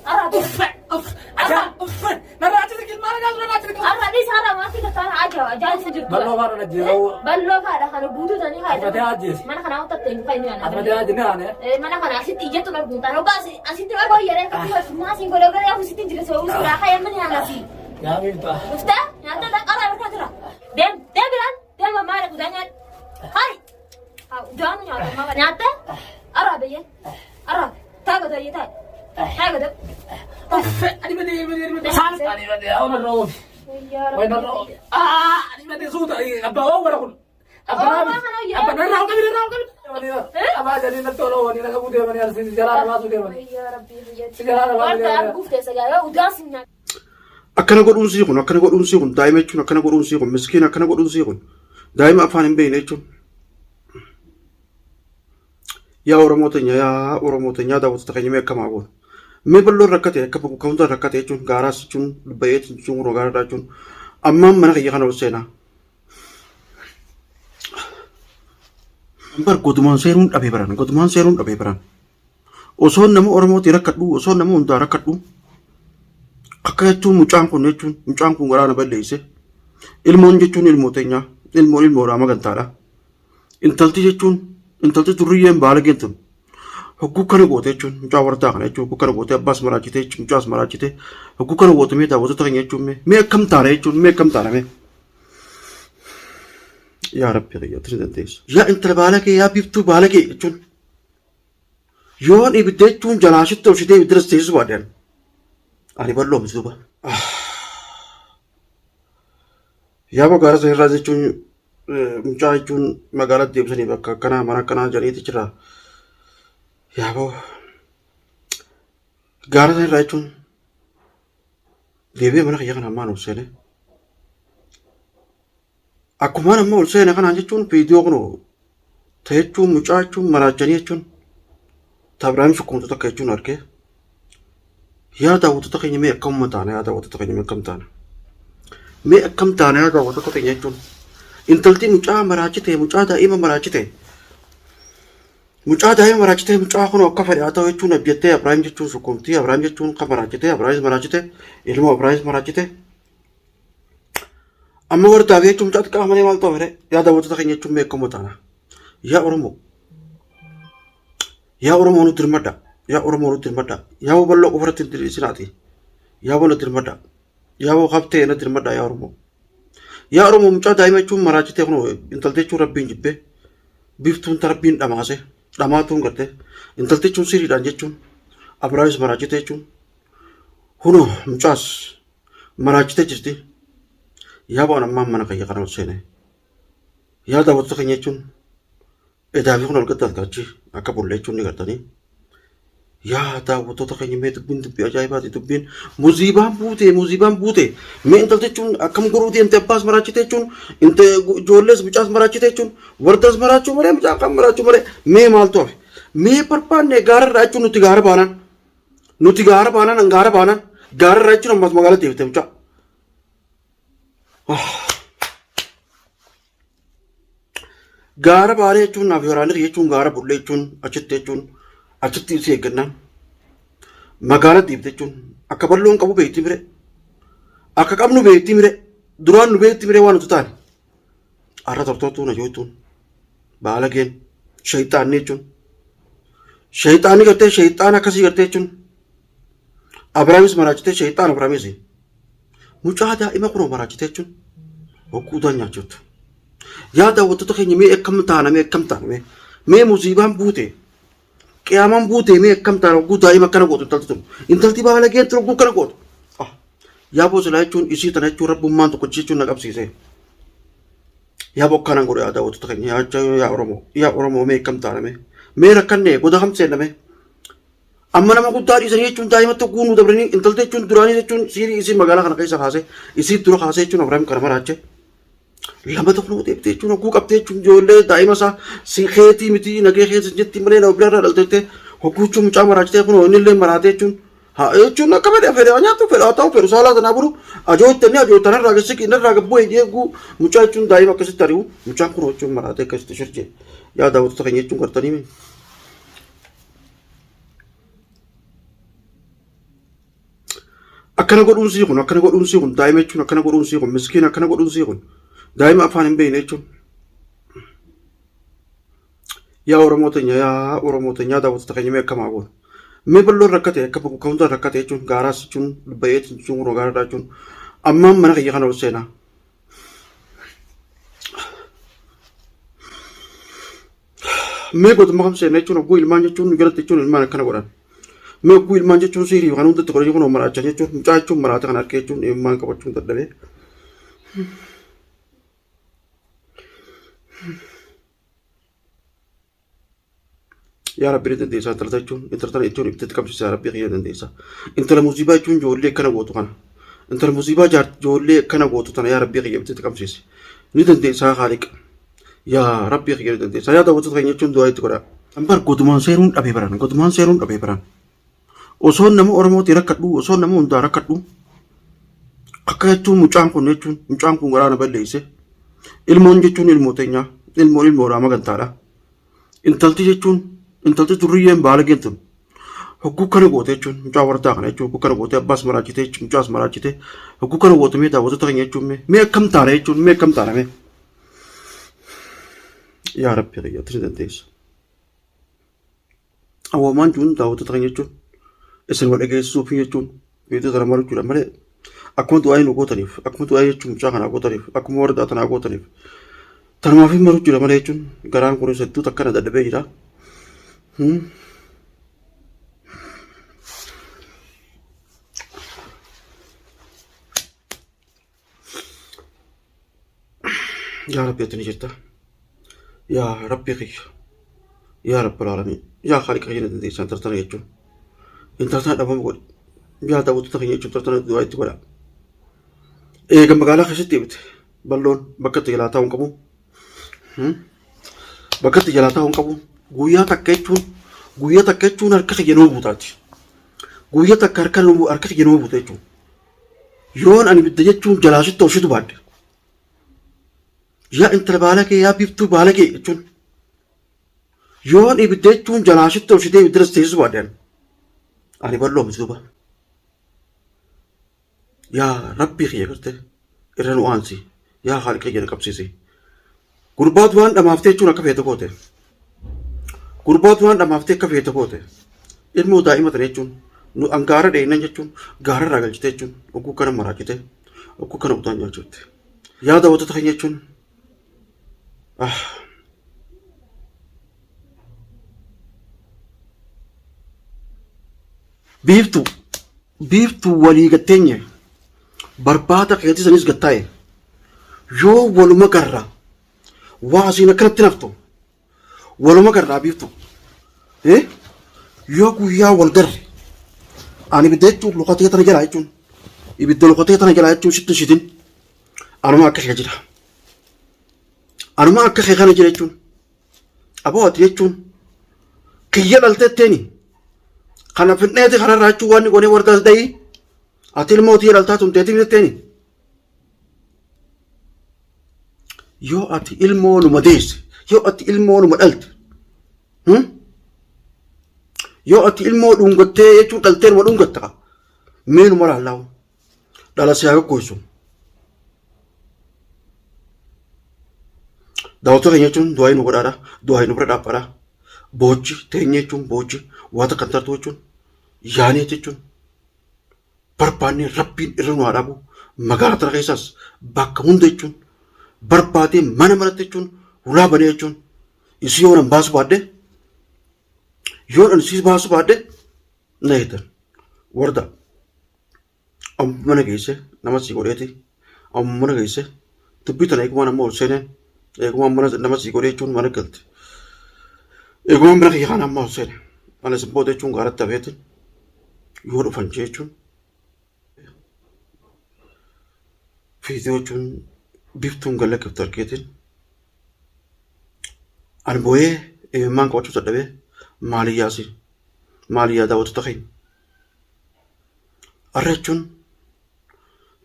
أرى نراجعك المال قال نراجعك أرى ليس هذا ما في كتار عجوا جالس جد بلو فارو نجيو بلو هذا خلو بودو تاني هذا أبدا عجيز ما أنا خنا وتتين فاين أنا أبدا عجينا أنا ما أنا خنا أسيت إجت نربون تانو بس أسيت ما بقى يرى كتير ما سين قالوا قالوا أبو سيتين جلسوا وسورة خير من هذا سين يا ميتا شفته يا أنت ده أرى بكرة دم بلان دم ما مالك ودانيا هاي جانو يا ما بنياته أرى بيه أرى تاعو ده يتاع تاعو ده أنا بدي سالس أنا بدي أنا الروم وين الروم أنا بدي صوت أبغى أول أقول أبغى نراو كبير أبغى جالين التورو وني نكابو ده مني أرسل جلال ما سودة مني يا ربي جلال ما وأنت أرجوف تسجى وداسنا akkana godhuun sii kun daa'ima jechuun akkana godhuun sii kun miskiina akkana godhuun sii kun daa'ima afaan hin beekne jechuun yaa Oromoo teenya daawwattoota keenya mee akkamaa goona mee balloon rakkate akka ka'umsa rakkate jechuun gaaraas jechuun dubbayee jechuun rogaadhaa jechuun ammaan mana kiyya kana ol seenaa bar godumaan seeruun dhabee baran osoo nama Oromootiin rakkadhu osoo nama hundaa rakkadhu akka jechuun mucaan kun waraana balleesse ilmoon jechuun ilmoo teenyaa ilmoodhaa magantaadha intalti turriyyeen baala geentun hogguu kana goote jechuun mucaa wardaa kana jechuun hogguu kana goote abbaas maraachite mucaas maraachite hogguu kana goote mee daawwattoota keenya jechuun mee akkam taana mee yaa rabbi qayyootti ni dandeessa yaa intala baala kee yaa biiftuu baala kee jechuun yoon ibidda jechuun jalaashitti tolchitee ibidda teessu baadiyaan ani bal'oo miti duuba yaa magaalaa sana irraa jechuun mucaa jechuun magaalatti deebisanii bakka akkanaa mana akkanaa jedhaniiti jira yaaboo gaara sana irraa jechuun deebi'ee mana kiyya kana ammaan ol seene akkumaan amma ol seene kanaan jechuun viidiyoo kun ta'e jechuun mucaa jechuun maraachanii jechuun taabiraayim sukkuumtoota akka jechuun argee yaa daawwattoota keenya mee akkam taana yaa daawwattoota keenya mee akkam taana yaa daawwattoota keenya jechuun intalti mucaa maraachite mucaa daa'ima maraachite mucaa kun akka fedhe haa ta'u jechuun abjettee Abiraayim jechuun sukkuumtii Abiraayim jechuun kan maraachite Abiraayim maraachite ilmoo Abiraayim maraachite amma wardaa fi jechuun mucaa xiqqaa malee maal ta'u fedhe yaa daawwattoota keenya jechuun mee akkam taana yaa Oromoo nuti hirmadha yaa bal'oo qofarratti sinaati yaa bal'oo hirmadha yaa qabtee na hirmadha yaa Oromoo mucaa daa'ima jechuun maraachitee kun intaltee jechuun rabbiin jibbee biiftuun tarabbiin dhamaatuun garte intaltee jechuun siriidhaan jechuun Abiraayis maraachitee jechuun hunoo mucaas maraachitee jirti yaa bo'an ammaan mana kiyya kana ol seene yaa daawwattoota keenya jechuun edaa fi kun ol gaddaat gaachi akka bullee jechuun ni gartanii yaa daawwattoota keenya mee dubbii ajaa'ibaati dubbiin muuziibaan buute mee intalti jechuun akkam goruu deemte abbaas maraachite jechuun ijoollees mucaas maraachite jechuun wardaas maraachuu malee mucaa kan maraachuu malee mee maaltu hafe mee barbaanne gaararraa jechuun nuti gaara baanaan gaararraa jechuun ammas magaalaa deebite mucaa gaara baanee jechuun naaf waraanirra jechuun gaara bullee jechuun achitti si eeggannaan magaalaa deebite jechuun akka balloon qabu beekti mire akka qabnu beekti mire duraan nu beekti mire waan nuti taane har'a tortootuu na jooytuun baala geen shayxaanni jechuun shayxaanni gartee shayxaan akkasii gartee jechuun Abiraamis maraachitee shayxaan Abiraamis mucaa daa'ima kunoo maraachitee jechuun hogguutaan nyaachuutu yaa daawwattoota keenya mee akkam taana mee musiibaan buute qiyaamaan buute mee akkam taana hogguu daa'ima akkana gootu intalti baala geentu hogguu kana gootu yaa boosilaa jechuun isii tana jechuun rabbummaan tokko jechuun na qabsiise yaa bokkaanaan godhe yaa daawwattoota keenya yaa Oromoo mee akkam taana mee rakkanne goda hamseenna amma nama guddaa dhiisanii jechuun daa'imatti hogguu nu dabranii intalti jechuun duraanii jechuun siirii isii magaalaa kana keessa kaase isii dura kaase jechuun Abiraayim kana maraache lama tokko deebitee jechuun hogguu qabtee jechuun ijoollee daa'ima isaa si keetii miti nagee keessa jetti malee nama biraarraa dhalteettee hogguu jechuun mucaa maraachitee kun innillee maraatee jechuun akka fedhe nyaatu fedhe haa ta'u fedhu saalaa sanaa bulu ajootanarraa gassi qinarraa gabboo eeguu mucaa jechuun daa'ima akkasitti ari'u mucaan kun jechuun maraatee akkasitti shirjee yaa daawwattoota keenya jechuun gartanii akkana godhuun sii kun akkana godhuun sii kun daa'ima jechuun akkana godhuun sii kun miskiin akkana godhuun sii kun daa'ima afaan hin beekne jechuun. Yaa Oromoo teenya daawwattoota keenya mee akkamaa goona. Mee balloon rakkate akka ka'umsa rakkate jechuun gaaraas jechuun bayeet jechuun kun gaaraadha jechuun ammaan mana kiyya kana ol seenaa. Mee godhuma kam seenaa jechuun ogguu ilmaan jechuun jalatti jechuun ilmaan akkana godhan. Mee ogguu ilmaan jechuun siirii kan hundatti godhanii kun maraachan jechuun mucaa jechuun maraata kan harkee jechuun ilmaan qabachuun dadhabee. Yaa Rabbi dandeessaa intalata jechuun intalata jechuun ibidatti qabsiisa yaa Rabbi kiyya dandeessa. Intala musiibaa jechuun ijoollee akkana gootu kana. Intala musiibaa ijoollee akkana gootu tana yaa Rabbi kiyya ibidatti qabsiise. Ni dandeessaa haaliqa. Yaa Rabbi kiyya ni dandeessaa. Yaa daawwattoota keenya jechuun du'aa itti godhaa. Ambar godumaan seeruun dhabee baran godumaan seeruun dhabee baran. Osoo nama Oromooti rakkadhu osoo nama hundaa rakkadhu akka jechuun mucaan kun garaana balleesse. Ilmoon jechuun ilmoo teenyaa ilmoo raama gantaadha. Intalti jechuun intalti turriyyeen baala geentun hogguu kana goote jechuun mucaa wardaa kana jechuun hogguu kana goote abbaas maraachite mucaas maraachite hogguu kana goote mee daawwattoota keenya jechuun mee akkam taana jechuun mee akkam taana mee. Yaa Rabbi kiyyaatti ni dandeessa. Awwaamaan jechuun daawwattoota keenya jechuun isin wal dhageessisuuf jechuun beektoota kana malu jechuudha malee akkuma du'aa nu gootaniif akkuma du'aa jechuun mucaa kanaa gootaniif akkuma wardaa tanaa gootaniif tanumaaf hin malu jechuudha malee jechuun garaan kunis hedduutu akkana dadhabee jira. Yaa Rabbi ati ni jirta. Yaa Rabbi kiyya. Yaa Rabbi alaalamiin. Yaa Haaliqa kiyya na dandeessaa tartana jechuun. Intartana dhabama godhi. Yaa daawwattoota keenya jechuun tartana du'aa itti godha. Eega magaalaa keessatti ibite balloon bakka itti jalaa taa'uu hin qabu. Bakka itti jalaa taa'uu hin qabu. Guyyaa takka jechuun harka kiyya nama buutaati. Guyyaa takka harka kiyya nama buuta jechuun. Yoon ani ibidda jechuun jalaa sitti obsitu baadde. Yaa intala baala kee yaa biiftuu baala kee jechuun. Yoon ibidda jechuun jalaa sitti obsitee ibidda teessisu baadde. Ani balloo miti duuba. Yaa Rabbii kiyya gartee irra nu aansi. Yaa Haaliqa kiyya na qabsiisi. Gurbaatu waan dhamaaftee jechuun akka feete goote. Gurbaatu waan dhamaaftee akka feete goote. Ilmoo daa'ima tana jechuun nu angaara dheeynan jechuun gaara irraa galchite jechuun ogguu kana maraachite ogguu kana utaan nyaachifte. Yaa daawwattoota keenya jechuun biiftuu walii gatteenye barbaada keetii sanis gattaa'e yoo waluma garraa waa asiin akkanatti naftu waluma garraa biiftuu yoo guyyaa wal garre ani ibidda jechuun lukatee tana jalaa jechuun ibidda lukatee tana jalaa jechuun sitti shitin anuma akka kee jira anuma akka kee kana jira jechuun aboo ati jechuun kiyya dhalteetteeni kana fidneeti kanarraa jechuun waan godhee wardaas dayii ati ilmootii dhaltaa tumteetii fidetteeni yoo ati ilmoo numa deesse yoo ati ilmoo numa dhalte yoo ati ilmoo dhungattee jechuun dhaltee numa dhungatta mee numa laallaawu dhala siyaa gaggoysu. Daawwattoota keenya jechuun du'aa nu godhaadha du'aa nu bira dhaabbaadha boochi teenye jechuun boochi waata kan tartu jechuun yaanee jechuun barbaanne rabbiin irra nu haa dhaabu magaalaa tana keessaas bakka hunda jechuun barbaadee mana maratti jechuun ulaa banee jechuun isii yoo nan baasu baadde yoo nan isii baasu baadde na eetan warda amma mana geesse nama sii godheeti amma mana geesse dubbii tana eegumaan amma ol seeneen eegumaan mana nama sii godhee jechuun mana galte eegumaan mana kiyya kana amma ol seene mana isin booda jechuun gaaratti hafeetin yoo dhufan jechuun fiidiyoo jechuun biftuun gallakiftu argeetin ani booyee eemmaan qabachuu dadhabee maaliyyaa daawwattoota keenya arra jechuun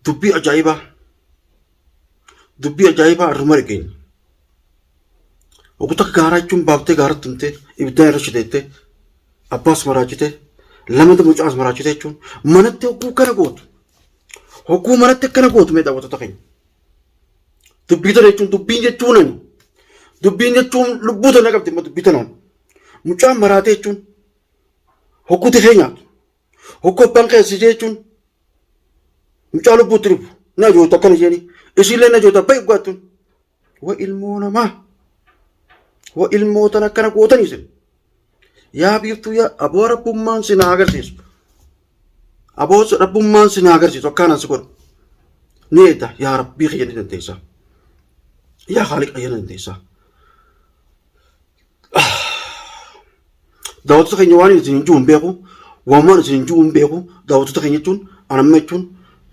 dubbii ajaa'ibaa arruma dhageenya oguta gaaraa jechuun baaftee gaaratti tumtee ibiddaan irra shiteettee abbaas maraachitee lama mucaas maraachitee jechuun manatti ogguu kana gootu Hogguu manatti akkana gootu mee daawwattoota keenya. Dubbii tana jechuun dubbiin jechuun ani. Dubbiin jechuun lubbuu tana qabdi amma dubbii tanaan. Mucaan maraatee jechuun hogguu tifee nyaatu. Hogguu abbaan keessisee jechuun mucaa lubbuutti dhufu. Na joota akkana jeeni. Isiillee na joota baay'ee dhugaattuun. Wa ilmoo namaa. Wa ilmoota akkana gootanii sin. Yaa biiftuu yaa aboo rabbummaan si na agarsiisu. Aboo rabbummaan si na agarsiisu akkanaan si godhu. Ni eedda yaa rabbii kiyya ni dandeessaa. Yaa haaliqa kiyya ni dandeessaa. Daawwattoota keenya waan isin hin jiru hin beeku. Waan isin hin jiru hin beeku. Daawwattoota keenya jechuun anamma jechuun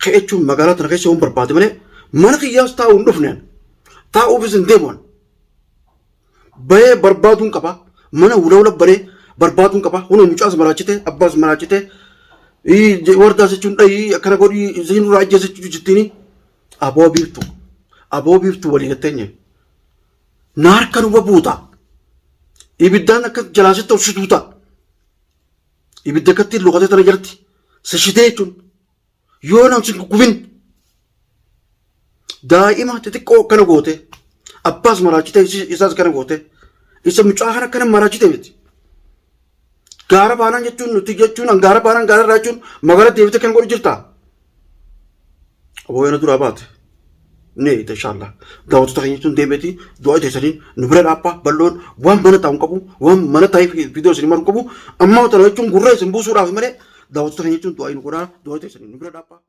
ka'e jechuun magaalaa tana keessa waan barbaade malee mana kiyyaas taa'uu hin dhufneen. Taa'uufis hin deemuun. Bahee barbaaduun qaba. Mana wula baree barbaaduun qaba. Hundi mucaas maraachite abbaas maraachite. Wardaas jechuun dhayii akkana godhii isin irraa ajjeese jechuun aboo biiftuu walii gatteenye. Naarkan uba buuta. Ibiddaan akka jalaasitti obsituu ta'a. Ibidda akkatti luqatee tana jalatti sashitee jechuun yoo namsi gubin daa'ima xixiqqoo akkana goote abbaas maraachite isaas akkana goote isa mucaa kana akkana maraachite miti. Gaara baanaan jechuun nuti jechuun gaara baanaan gaara irraa jechuun magaalaa deebite kan godhu jirta. Aboo yana duraa baate. Nee inshallah. Daawwattoota keenya jechuun deemeti du'a teessanii nu bira dhaabbaa balloon waan mana taa'u qabu waan mana taa'ee viidiyoo isin maru qabu amma tana jechuun gurra isin buusuudhaaf malee daawwattoota keenya jechuun du'a nu godhaa du'a teessanii nu bira dhaabbaa.